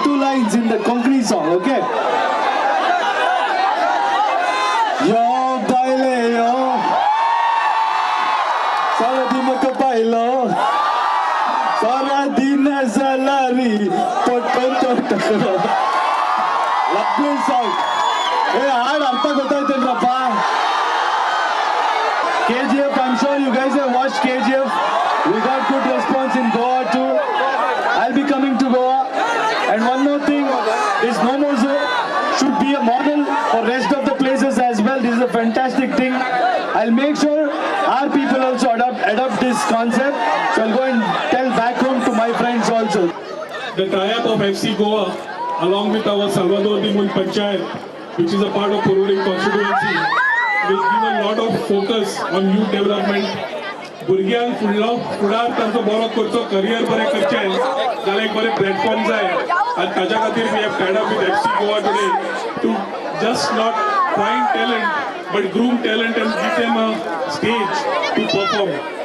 two lines in the Konkani song, okay? Yo, baile, yo. Sara dimaka bailo. Sara dina salari. Potto. Lovely song. Hey, hard artha gottaitendrappa. KGF, I'm sure you guys have watched KGF. We got good response in Goa too. I'll be coming to Goa. And one more thing, this Momozo should be a model for rest of the places as well. This is a fantastic thing. I'll make sure our people also adopt this concept. So I'll go and tell back home to my friends also. The tie-up of FC Goa along with our Salvador Dimul Panchayat, which is a part of Purulim constituency, will give a lot of focus on youth development. भुरग्यांक फुडार तांचो बरो करचो career बरें करचें जाल्यार एक बरें प्लॅटफॉर्म जाय आनी ताच्या खातीर we have tied up with FC Goa today to just not find talent but groom talent and give them a stage to perform.